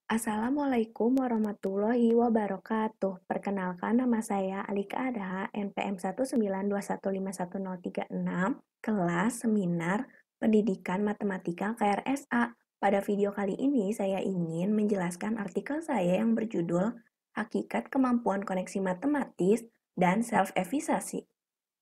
Assalamualaikum warahmatullahi wabarakatuh. Perkenalkan nama saya Alika Adha, NPM 192151036, kelas seminar Pendidikan Matematika KRSA. Pada video kali ini saya ingin menjelaskan artikel saya yang berjudul Hakikat Kemampuan Koneksi Matematis dan Self-Efisasi.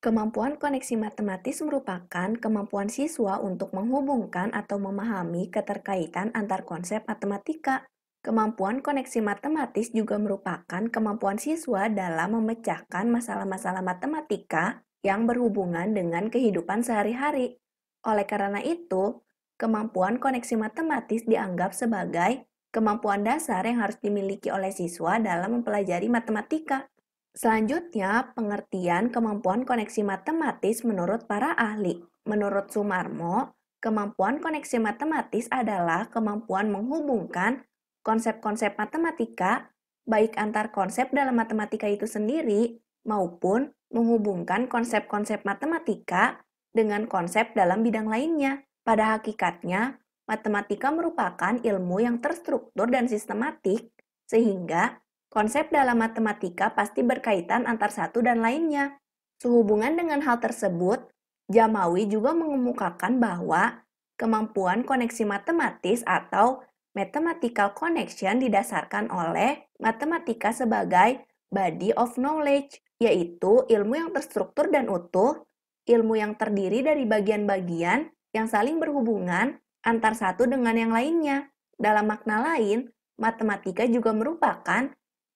Kemampuan koneksi matematis merupakan kemampuan siswa untuk menghubungkan atau memahami keterkaitan antar konsep matematika. Kemampuan koneksi matematis juga merupakan kemampuan siswa dalam memecahkan masalah-masalah matematika yang berhubungan dengan kehidupan sehari-hari. Oleh karena itu, kemampuan koneksi matematis dianggap sebagai kemampuan dasar yang harus dimiliki oleh siswa dalam mempelajari matematika. Selanjutnya, pengertian kemampuan koneksi matematis menurut para ahli. Menurut Sumarmo, kemampuan koneksi matematis adalah kemampuan menghubungkan konsep-konsep matematika, baik antar konsep dalam matematika itu sendiri, maupun menghubungkan konsep-konsep matematika dengan konsep dalam bidang lainnya. Pada hakikatnya, matematika merupakan ilmu yang terstruktur dan sistematik, sehingga konsep dalam matematika pasti berkaitan antar satu dan lainnya. Sehubungan dengan hal tersebut, Jamawi juga mengemukakan bahwa kemampuan koneksi matematis atau mathematical connection didasarkan oleh matematika sebagai body of knowledge, yaitu ilmu yang terstruktur dan utuh, ilmu yang terdiri dari bagian-bagian yang saling berhubungan antar satu dengan yang lainnya. Dalam makna lain, matematika juga merupakan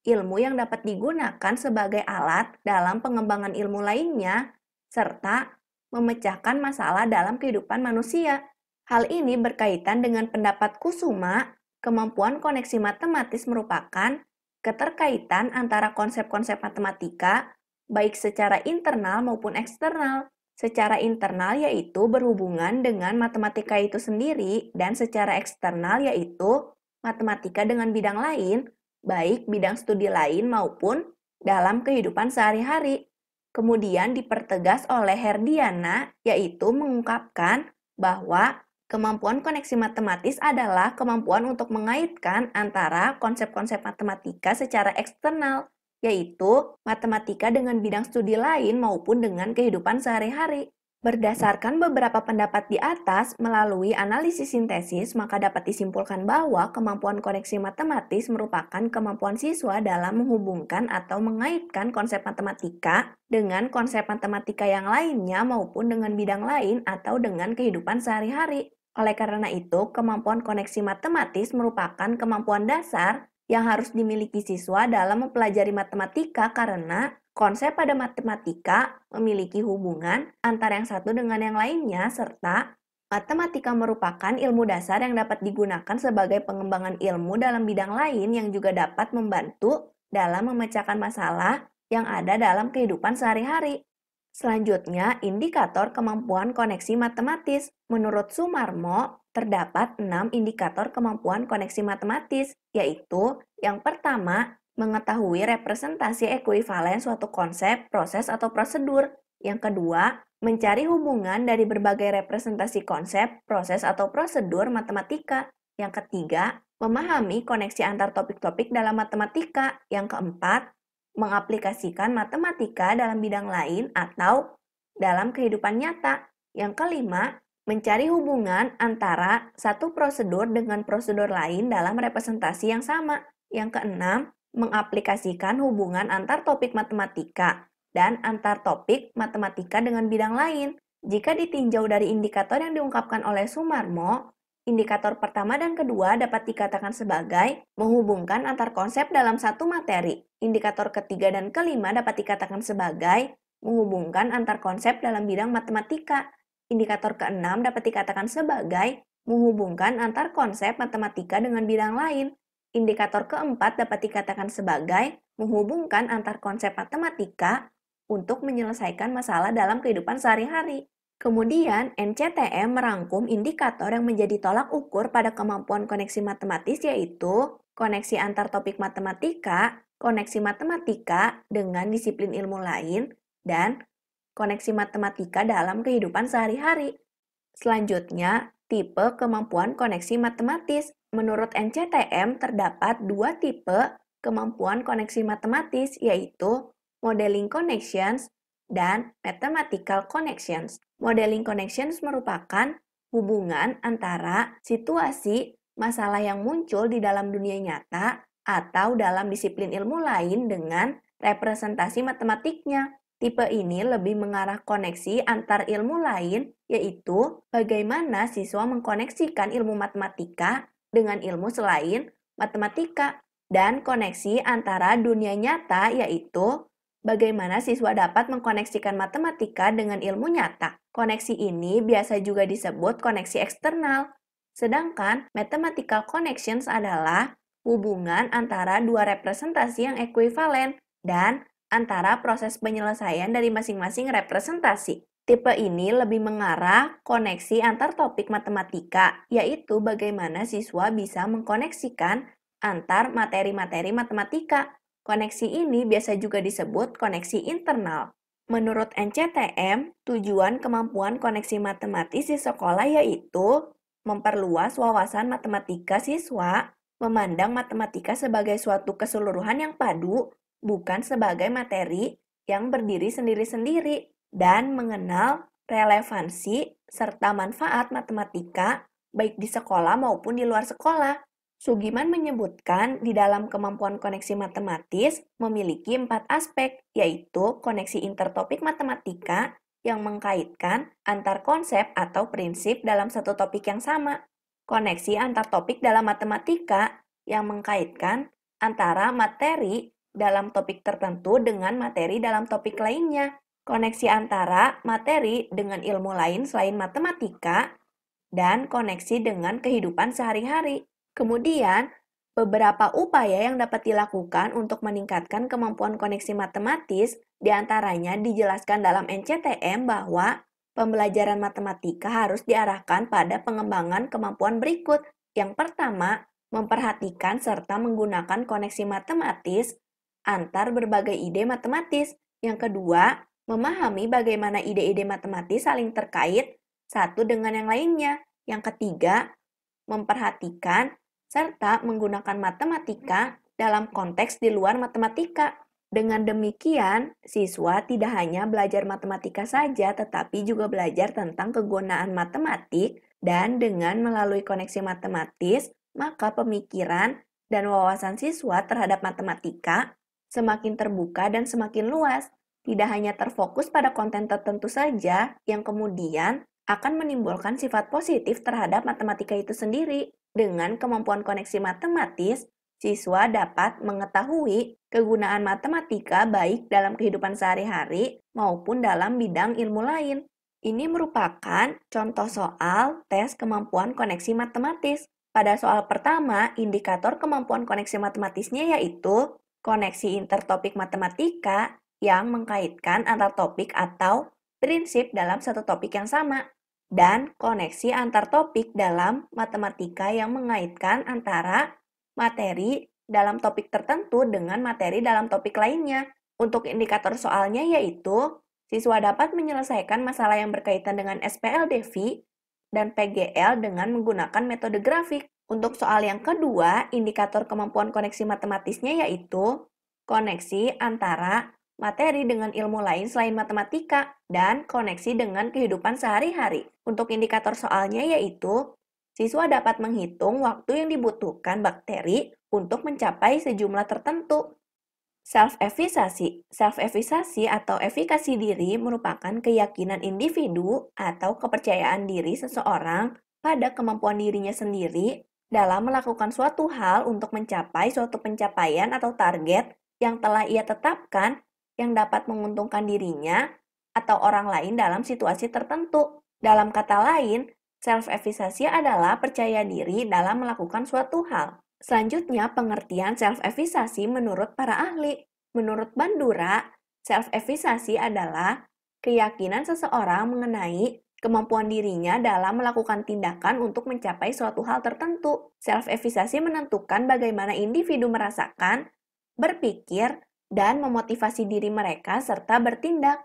ilmu yang dapat digunakan sebagai alat dalam pengembangan ilmu lainnya, serta memecahkan masalah dalam kehidupan manusia. Hal ini berkaitan dengan pendapat Kusuma, kemampuan koneksi matematis merupakan keterkaitan antara konsep-konsep matematika, baik secara internal maupun eksternal. Secara internal yaitu berhubungan dengan matematika itu sendiri, dan secara eksternal yaitu matematika dengan bidang lain, baik bidang studi lain maupun dalam kehidupan sehari-hari. Kemudian dipertegas oleh Herdiana, yaitu mengungkapkan bahwa kemampuan koneksi matematis adalah kemampuan untuk mengaitkan antara konsep-konsep matematika secara eksternal, yaitu matematika dengan bidang studi lain maupun dengan kehidupan sehari-hari. Berdasarkan beberapa pendapat di atas, melalui analisis sintesis, maka dapat disimpulkan bahwa kemampuan koneksi matematis merupakan kemampuan siswa dalam menghubungkan atau mengaitkan konsep matematika dengan konsep matematika yang lainnya maupun dengan bidang lain atau dengan kehidupan sehari-hari. Oleh karena itu, kemampuan koneksi matematis merupakan kemampuan dasar yang harus dimiliki siswa dalam mempelajari matematika karena konsep pada matematika memiliki hubungan antara yang satu dengan yang lainnya, serta matematika merupakan ilmu dasar yang dapat digunakan sebagai pengembangan ilmu dalam bidang lain yang juga dapat membantu dalam memecahkan masalah yang ada dalam kehidupan sehari-hari. Selanjutnya, indikator kemampuan koneksi matematis. Menurut Sumarmo, terdapat 6 indikator kemampuan koneksi matematis, yaitu yang pertama, mengetahui representasi ekuivalen suatu konsep, proses, atau prosedur. Yang kedua, mencari hubungan dari berbagai representasi konsep, proses, atau prosedur matematika. Yang ketiga, memahami koneksi antar topik-topik dalam matematika. Yang keempat, mengaplikasikan matematika dalam bidang lain atau dalam kehidupan nyata. Yang kelima, mencari hubungan antara satu prosedur dengan prosedur lain dalam representasi yang sama. Yang keenam, mengaplikasikan hubungan antar topik matematika dan antar topik matematika dengan bidang lain. Jika ditinjau dari indikator yang diungkapkan oleh Sumarmo, indikator pertama dan kedua dapat dikatakan sebagai menghubungkan antar konsep dalam satu materi. Indikator ketiga dan kelima dapat dikatakan sebagai menghubungkan antar konsep dalam bidang matematika. Indikator keenam dapat dikatakan sebagai menghubungkan antar konsep matematika dengan bidang lain. Indikator keempat dapat dikatakan sebagai menghubungkan antar konsep matematika untuk menyelesaikan masalah dalam kehidupan sehari-hari. Kemudian, NCTM merangkum indikator yang menjadi tolak ukur pada kemampuan koneksi matematis, yaitu koneksi antar topik matematika, koneksi matematika dengan disiplin ilmu lain, dan koneksi matematika dalam kehidupan sehari-hari. Selanjutnya, Tipe kemampuan koneksi matematis. Menurut NCTM, terdapat dua tipe kemampuan koneksi matematis, yaitu modeling connections dan mathematical connections. Modeling connections merupakan hubungan antara situasi, masalah yang muncul di dalam dunia nyata atau dalam disiplin ilmu lain dengan representasi matematiknya. Tipe ini lebih mengarah koneksi antar ilmu lain, yaitu bagaimana siswa mengkoneksikan ilmu matematika dengan ilmu selain matematika, dan koneksi antara dunia nyata, yaitu bagaimana siswa dapat mengkoneksikan matematika dengan ilmu nyata. Koneksi ini biasa juga disebut koneksi eksternal. Sedangkan mathematical connections adalah hubungan antara dua representasi yang ekuivalen dan antara proses penyelesaian dari masing-masing representasi. Tipe ini lebih mengarah koneksi antar topik matematika, yaitu bagaimana siswa bisa mengkoneksikan antar materi-materi matematika. Koneksi ini biasa juga disebut koneksi internal. Menurut NCTM, tujuan kemampuan koneksi matematis di sekolah yaitu memperluas wawasan matematika siswa, memandang matematika sebagai suatu keseluruhan yang padu, bukan sebagai materi yang berdiri sendiri-sendiri, dan mengenal relevansi serta manfaat matematika baik di sekolah maupun di luar sekolah. Sugiman menyebutkan di dalam kemampuan koneksi matematis memiliki 4 aspek, yaitu koneksi intertopik matematika yang mengkaitkan antar konsep atau prinsip dalam satu topik yang sama, koneksi antar topik dalam matematika yang mengkaitkan antara materi dalam topik tertentu dengan materi dalam topik lainnya, koneksi antara materi dengan ilmu lain selain matematika, dan koneksi dengan kehidupan sehari-hari. Kemudian, beberapa upaya yang dapat dilakukan untuk meningkatkan kemampuan koneksi matematis, diantaranya dijelaskan dalam NCTM bahwa pembelajaran matematika harus diarahkan pada pengembangan kemampuan berikut. Yang pertama, memperhatikan serta menggunakan koneksi matematis antar berbagai ide matematis. Yang kedua, memahami bagaimana ide-ide matematis saling terkait satu dengan yang lainnya. Yang ketiga, memperhatikan serta menggunakan matematika dalam konteks di luar matematika. Dengan demikian, siswa tidak hanya belajar matematika saja, tetapi juga belajar tentang kegunaan matematik, dan dengan melalui koneksi matematis, maka pemikiran dan wawasan siswa terhadap matematika semakin terbuka dan semakin luas, tidak hanya terfokus pada konten tertentu saja yang kemudian akan menimbulkan sifat positif terhadap matematika itu sendiri. Dengan kemampuan koneksi matematis, siswa dapat mengetahui kegunaan matematika baik dalam kehidupan sehari-hari maupun dalam bidang ilmu lain. Ini merupakan contoh soal tes kemampuan koneksi matematis. Pada soal pertama, indikator kemampuan koneksi matematisnya yaitu koneksi intertopik matematika yang mengkaitkan antar topik atau prinsip dalam satu topik yang sama, dan koneksi antar topik dalam matematika yang mengaitkan antara materi dalam topik tertentu dengan materi dalam topik lainnya. Untuk indikator soalnya yaitu, siswa dapat menyelesaikan masalah yang berkaitan dengan SPLDV dan PGL dengan menggunakan metode grafik. Untuk soal yang kedua, indikator kemampuan koneksi matematisnya yaitu koneksi antara materi dengan ilmu lain selain matematika dan koneksi dengan kehidupan sehari-hari. Untuk indikator soalnya yaitu siswa dapat menghitung waktu yang dibutuhkan bakteri untuk mencapai sejumlah tertentu. Self-evisasi. Self-evisasi atau efikasi diri merupakan keyakinan individu atau kepercayaan diri seseorang pada kemampuan dirinya sendiri dalam melakukan suatu hal untuk mencapai suatu pencapaian atau target yang telah ia tetapkan yang dapat menguntungkan dirinya atau orang lain dalam situasi tertentu. Dalam kata lain, self-evisasi adalah percaya diri dalam melakukan suatu hal. Selanjutnya, pengertian self-evisasi menurut para ahli. Menurut Bandura, self-evisasi adalah keyakinan seseorang mengenai kemampuan dirinya dalam melakukan tindakan untuk mencapai suatu hal tertentu. Self-evisasi menentukan bagaimana individu merasakan, berpikir, dan memotivasi diri mereka serta bertindak.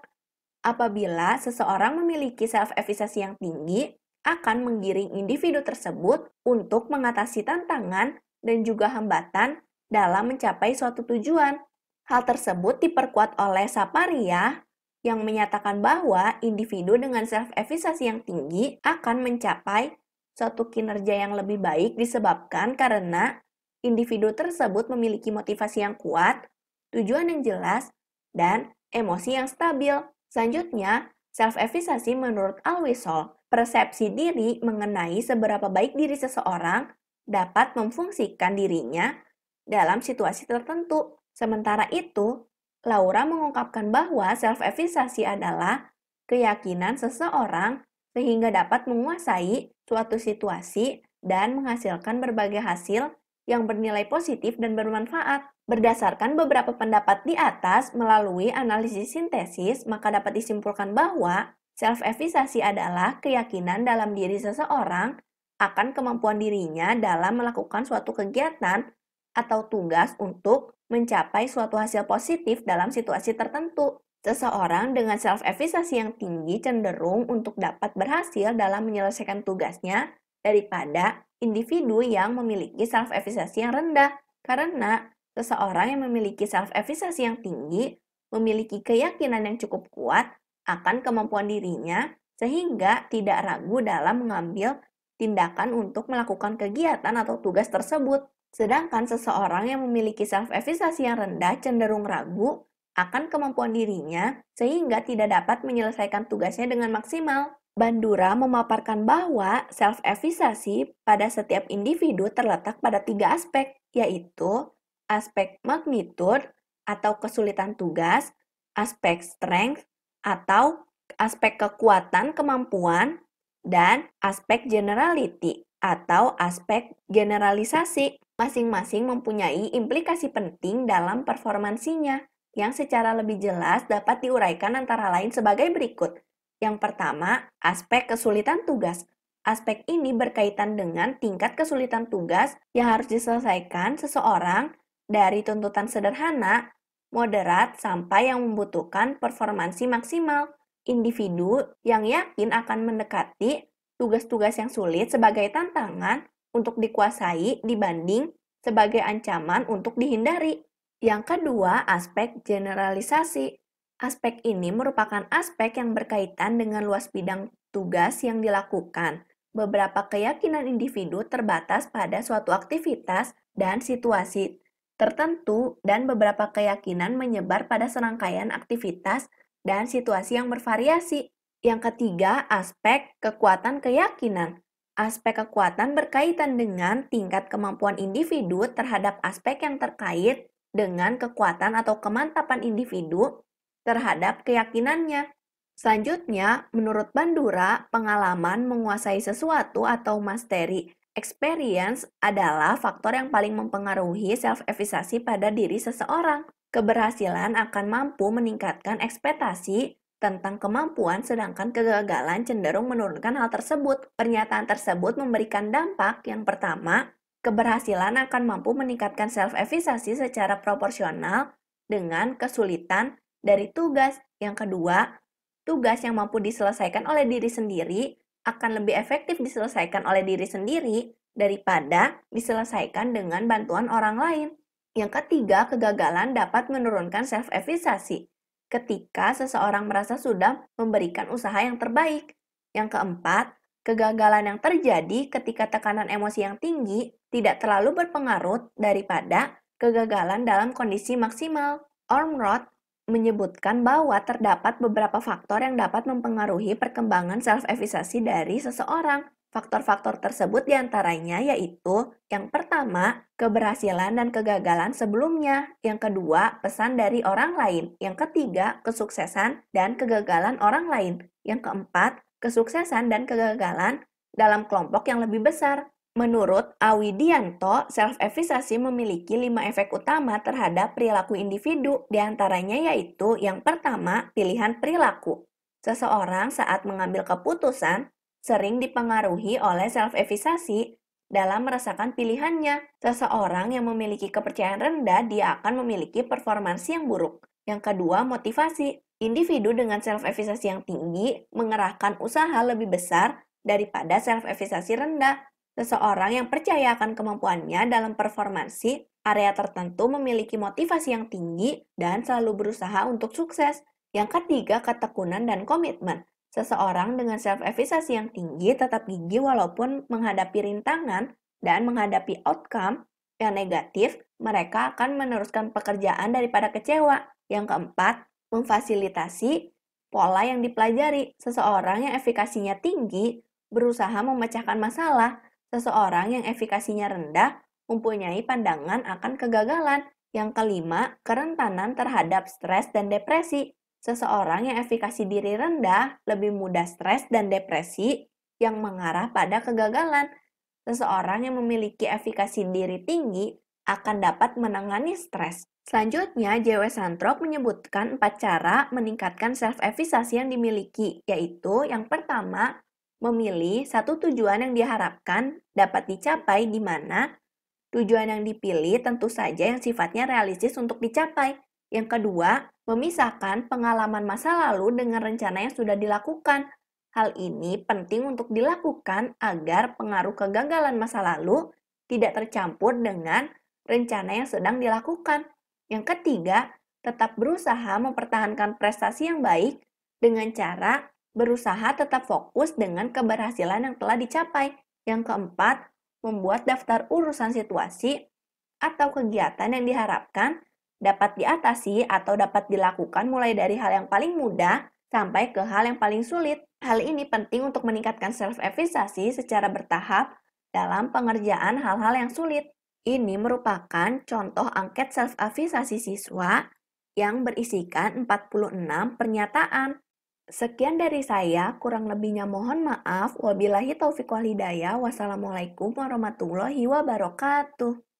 Apabila seseorang memiliki self-evisasi yang tinggi, akan menggiring individu tersebut untuk mengatasi tantangan dan juga hambatan dalam mencapai suatu tujuan. Hal tersebut diperkuat oleh Saparia yang menyatakan bahwa individu dengan self-efficacy yang tinggi akan mencapai suatu kinerja yang lebih baik disebabkan karena individu tersebut memiliki motivasi yang kuat, tujuan yang jelas, dan emosi yang stabil. Selanjutnya, self-efficacy menurut Alwisol, persepsi diri mengenai seberapa baik diri seseorang dapat memfungsikan dirinya dalam situasi tertentu. Sementara itu, Laura mengungkapkan bahwa self-efficacy adalah keyakinan seseorang sehingga dapat menguasai suatu situasi dan menghasilkan berbagai hasil yang bernilai positif dan bermanfaat. Berdasarkan beberapa pendapat di atas melalui analisis sintesis, maka dapat disimpulkan bahwa self-efficacy adalah keyakinan dalam diri seseorang akan kemampuan dirinya dalam melakukan suatu kegiatan atau tugas untuk mencapai suatu hasil positif dalam situasi tertentu. Seseorang dengan self-efficacy yang tinggi cenderung untuk dapat berhasil dalam menyelesaikan tugasnya daripada individu yang memiliki self-efficacy yang rendah. Karena seseorang yang memiliki self-efficacy yang tinggi memiliki keyakinan yang cukup kuat akan kemampuan dirinya sehingga tidak ragu dalam mengambil tindakan untuk melakukan kegiatan atau tugas tersebut. Sedangkan seseorang yang memiliki self-efficacy yang rendah cenderung ragu akan kemampuan dirinya sehingga tidak dapat menyelesaikan tugasnya dengan maksimal. Bandura memaparkan bahwa self-efficacy pada setiap individu terletak pada 3 aspek, yaitu aspek magnitude atau kesulitan tugas, aspek strength atau aspek kekuatan kemampuan, dan aspek generality atau aspek generalisasi. Masing-masing mempunyai implikasi penting dalam performansinya, yang secara lebih jelas dapat diuraikan antara lain sebagai berikut. Yang pertama, aspek kesulitan tugas. Aspek ini berkaitan dengan tingkat kesulitan tugas yang harus diselesaikan seseorang dari tuntutan sederhana, moderat, sampai yang membutuhkan performansi maksimal. Individu yang yakin akan mendekati tugas-tugas yang sulit sebagai tantangan untuk dikuasai dibanding sebagai ancaman untuk dihindari. Yang kedua, aspek generalisasi. Aspek ini merupakan aspek yang berkaitan dengan luas bidang tugas yang dilakukan. Beberapa keyakinan individu terbatas pada suatu aktivitas dan situasi tertentu, dan beberapa keyakinan menyebar pada serangkaian aktivitas dan situasi yang bervariasi. Yang ketiga, aspek kekuatan keyakinan. Aspek kekuatan berkaitan dengan tingkat kemampuan individu terhadap aspek yang terkait dengan kekuatan atau kemantapan individu terhadap keyakinannya. Selanjutnya, menurut Bandura, pengalaman menguasai sesuatu atau mastery experience adalah faktor yang paling mempengaruhi self-efficacy pada diri seseorang. Keberhasilan akan mampu meningkatkan ekspektasi tentang kemampuan, sedangkan kegagalan cenderung menurunkan hal tersebut. Pernyataan tersebut memberikan dampak. Yang pertama, keberhasilan akan mampu meningkatkan self-efficacy secara proporsional dengan kesulitan dari tugas. Yang kedua, tugas yang mampu diselesaikan oleh diri sendiri akan lebih efektif diselesaikan oleh diri sendiri daripada diselesaikan dengan bantuan orang lain. Yang ketiga, kegagalan dapat menurunkan self-efficacy ketika seseorang merasa sudah memberikan usaha yang terbaik. Yang keempat, kegagalan yang terjadi ketika tekanan emosi yang tinggi tidak terlalu berpengaruh daripada kegagalan dalam kondisi maksimal. Ormrod menyebutkan bahwa terdapat beberapa faktor yang dapat mempengaruhi perkembangan self-efficacy dari seseorang. Faktor-faktor tersebut diantaranya yaitu yang pertama, keberhasilan dan kegagalan sebelumnya. Yang kedua, pesan dari orang lain. Yang ketiga, kesuksesan dan kegagalan orang lain. Yang keempat, kesuksesan dan kegagalan dalam kelompok yang lebih besar. Menurut Awidianto, self-efficacy memiliki 5 efek utama terhadap perilaku individu. Di antaranya yaitu yang pertama, pilihan perilaku. Seseorang saat mengambil keputusan sering dipengaruhi oleh self-efficacy dalam merasakan pilihannya. Seseorang yang memiliki kepercayaan rendah, dia akan memiliki performansi yang buruk. Yang kedua, motivasi. Individu dengan self-efficacy yang tinggi mengerahkan usaha lebih besar daripada self-evaluasi rendah. Seseorang yang percaya akan kemampuannya dalam performansi area tertentu memiliki motivasi yang tinggi dan selalu berusaha untuk sukses. Yang ketiga, ketekunan dan komitmen. Seseorang dengan self-evaluasi yang tinggi tetap gigih walaupun menghadapi rintangan dan menghadapi outcome yang negatif, mereka akan meneruskan pekerjaan daripada kecewa. Yang keempat, memfasilitasi pola yang dipelajari. Seseorang yang efikasinya tinggi berusaha memecahkan masalah. Seseorang yang efikasinya rendah mempunyai pandangan akan kegagalan. Yang kelima, kerentanan terhadap stres dan depresi. Seseorang yang efikasi diri rendah lebih mudah stres dan depresi yang mengarah pada kegagalan. Seseorang yang memiliki efikasi diri tinggi akan dapat menangani stres. Selanjutnya, J.W. Santrop menyebutkan 4 cara meningkatkan self-evaluasi yang dimiliki, yaitu yang pertama, memilih satu tujuan yang diharapkan dapat dicapai di mana tujuan yang dipilih tentu saja yang sifatnya realistis untuk dicapai. Yang kedua, memisahkan pengalaman masa lalu dengan rencana yang sudah dilakukan. Hal ini penting untuk dilakukan agar pengaruh kegagalan masa lalu tidak tercampur dengan rencana yang sedang dilakukan. Yang ketiga, tetap berusaha mempertahankan prestasi yang baik dengan cara berusaha tetap fokus dengan keberhasilan yang telah dicapai. Yang keempat, membuat daftar urusan situasi atau kegiatan yang diharapkan dapat diatasi atau dapat dilakukan mulai dari hal yang paling mudah sampai ke hal yang paling sulit. Hal ini penting untuk meningkatkan self-evaluasi secara bertahap dalam pengerjaan hal-hal yang sulit. Ini merupakan contoh angket self-evaluasi siswa yang berisikan 46 pernyataan. Sekian dari saya, kurang lebihnya mohon maaf. Wabillahi taufiq wal hidayah. Wassalamualaikum warahmatullahi wabarakatuh.